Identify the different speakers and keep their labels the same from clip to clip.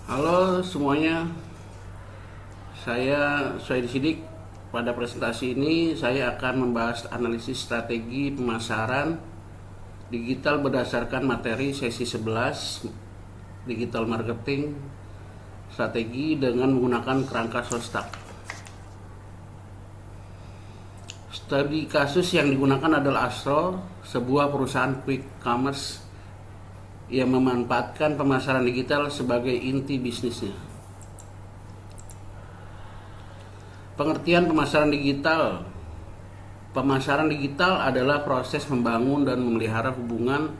Speaker 1: Halo semuanya, saya Suhaidi Sidik. Pada presentasi ini saya akan membahas analisis strategi pemasaran digital berdasarkan materi sesi 11 digital marketing strategi dengan menggunakan kerangka Shostak. Studi kasus yang digunakan adalah Astro, sebuah perusahaan quick commerce yang memanfaatkan pemasaran digital sebagai inti bisnisnya. Pengertian pemasaran digital. Pemasaran digital adalah proses membangun dan memelihara hubungan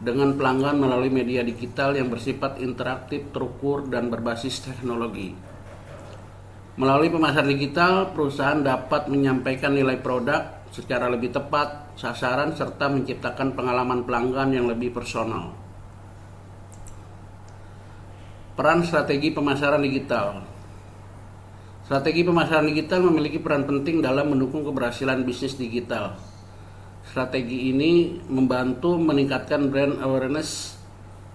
Speaker 1: dengan pelanggan melalui media digital yang bersifat interaktif, terukur, dan berbasis teknologi. Melalui pemasaran digital, perusahaan dapat menyampaikan nilai produk secara lebih tepat, sasaran, serta menciptakan pengalaman pelanggan yang lebih personal. Peran strategi pemasaran digital. Strategi pemasaran digital memiliki peran penting dalam mendukung keberhasilan bisnis digital. Strategi ini membantu meningkatkan brand awareness,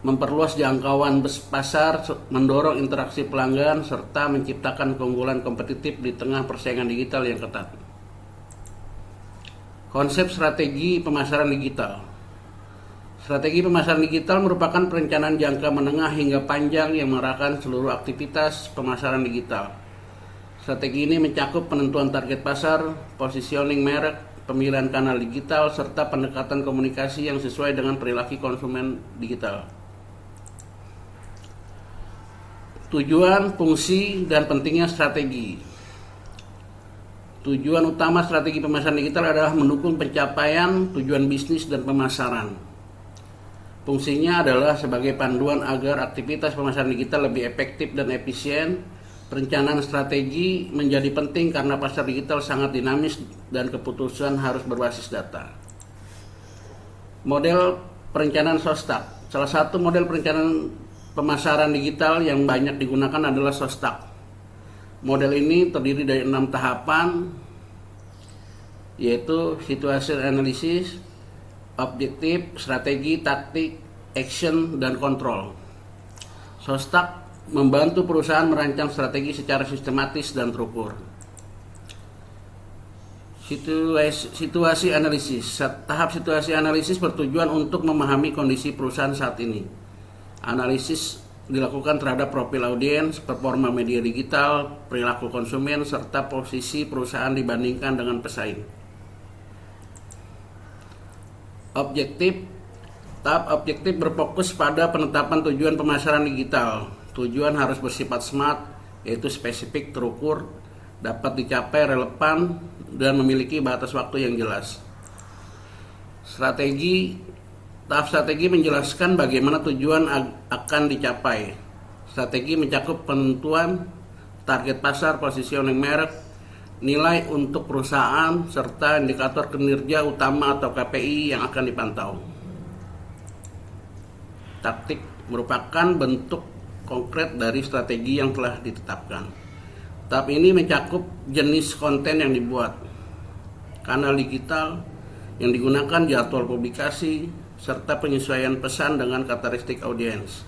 Speaker 1: memperluas jangkauan pasar, mendorong interaksi pelanggan, serta menciptakan keunggulan kompetitif di tengah persaingan digital yang ketat. Konsep strategi pemasaran digital. Strategi pemasaran digital merupakan perencanaan jangka menengah hingga panjang yang mengarahkan seluruh aktivitas pemasaran digital. Strategi ini mencakup penentuan target pasar, positioning merek, pemilihan kanal digital, serta pendekatan komunikasi yang sesuai dengan perilaku konsumen digital. Tujuan, fungsi, dan pentingnya strategi. Tujuan utama strategi pemasaran digital adalah mendukung pencapaian tujuan bisnis dan pemasaran. Fungsinya adalah sebagai panduan agar aktivitas pemasaran digital lebih efektif dan efisien. Perencanaan strategi menjadi penting karena pasar digital sangat dinamis dan keputusan harus berbasis data. Model perencanaan Shostak. Salah satu model perencanaan pemasaran digital yang banyak digunakan adalah Shostak. Model ini terdiri dari 6 tahapan, yaitu situasi analisis, objektif, strategi, taktik, action, dan kontrol. Shostak membantu perusahaan merancang strategi secara sistematis dan terukur. Situasi analisis. Tahap situasi analisis bertujuan untuk memahami kondisi perusahaan saat ini. Analisis dilakukan terhadap profil audiens, performa media digital, perilaku konsumen, serta posisi perusahaan dibandingkan dengan pesaing. Objektif. Tahap objektif berfokus pada penetapan tujuan pemasaran digital. Tujuan harus bersifat SMART, yaitu spesifik, terukur, dapat dicapai, relevan, dan memiliki batas waktu yang jelas. Strategi. Tahap strategi menjelaskan bagaimana tujuan akan dicapai. Strategi mencakup penentuan target pasar, positioning merek, nilai untuk perusahaan, serta indikator kinerja utama atau KPI yang akan dipantau. Taktik merupakan bentuk konkret dari strategi yang telah ditetapkan. Tahap ini mencakup jenis konten yang dibuat, kanal digital yang digunakan, jadwal publikasi, serta penyesuaian pesan dengan karakteristik audiens.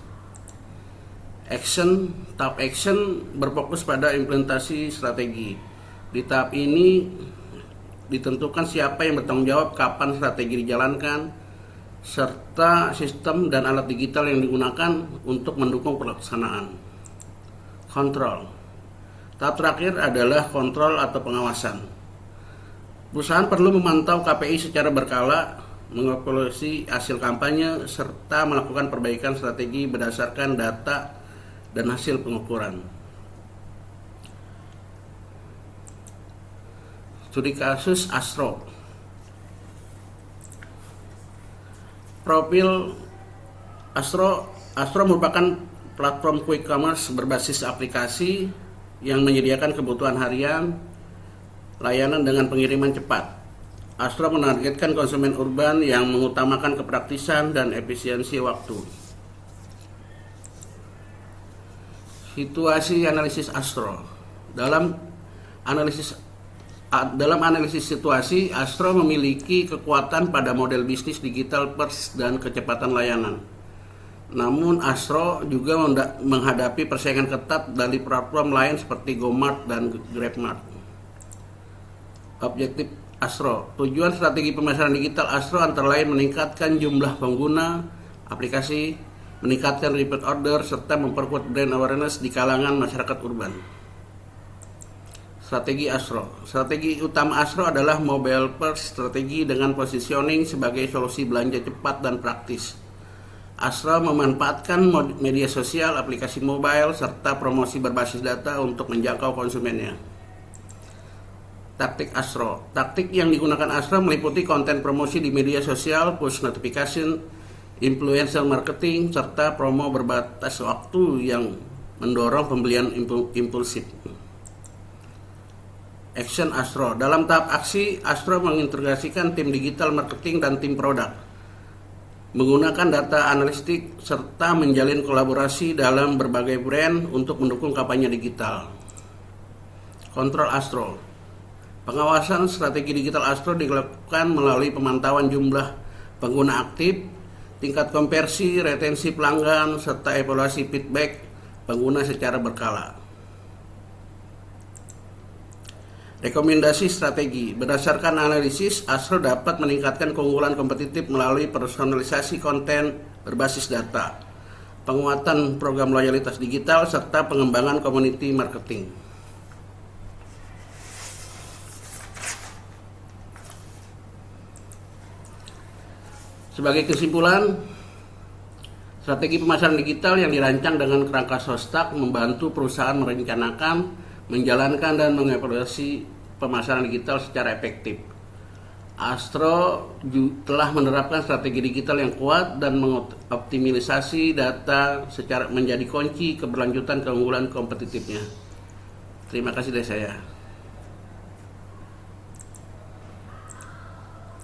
Speaker 1: Action. Tahap action berfokus pada implementasi strategi. Di tahap ini ditentukan siapa yang bertanggung jawab, kapan strategi dijalankan, serta sistem dan alat digital yang digunakan untuk mendukung pelaksanaan. Kontrol. Tahap terakhir adalah kontrol atau pengawasan. Perusahaan perlu memantau KPI secara berkala, mengevaluasi hasil kampanye, serta melakukan perbaikan strategi berdasarkan data dan hasil pengukuran. Studi kasus Astro. Profil Astro merupakan platform quick commerce berbasis aplikasi yang menyediakan kebutuhan harian, layanan dengan pengiriman cepat. Astro menargetkan konsumen urban yang mengutamakan kepraktisan dan efisiensi waktu. Situasi analisis Astro. Dalam analisis situasi, Astro memiliki kekuatan pada model bisnis digital first dan kecepatan layanan. Namun Astro juga menghadapi persaingan ketat dari platform lain seperti GoMart dan GrabMart. Objektif Astro, tujuan strategi pemasaran digital Astro antara lain meningkatkan jumlah pengguna aplikasi, meningkatkan repeat order, serta memperkuat brand awareness di kalangan masyarakat urban. Strategi Astro. Strategi utama Astro adalah mobile first strategi dengan positioning sebagai solusi belanja cepat dan praktis. Astro memanfaatkan media sosial, aplikasi mobile, serta promosi berbasis data untuk menjangkau konsumennya. Taktik Astro. Taktik yang digunakan Astro meliputi konten promosi di media sosial, push notification, influencer marketing, serta promo berbatas waktu yang mendorong pembelian impulsif. Action Astro. Dalam tahap aksi, Astro mengintegrasikan tim digital marketing dan tim produk, menggunakan data analitik serta menjalin kolaborasi dalam berbagai brand untuk mendukung kampanye digital. Kontrol Astro. Pengawasan strategi digital Astro dilakukan melalui pemantauan jumlah pengguna aktif, tingkat konversi, retensi pelanggan, serta evaluasi feedback pengguna secara berkala. Rekomendasi strategi. Berdasarkan analisis, Astro dapat meningkatkan keunggulan kompetitif melalui personalisasi konten berbasis data, penguatan program loyalitas digital, serta pengembangan community marketing. Sebagai kesimpulan, strategi pemasaran digital yang dirancang dengan kerangka SOSTAK membantu perusahaan merencanakan, menjalankan dan mengevaluasi pemasaran digital secara efektif. Astro telah menerapkan strategi digital yang kuat dan mengoptimalisasi data secara menjadi kunci keberlanjutan keunggulan kompetitifnya. Terima kasih dari saya.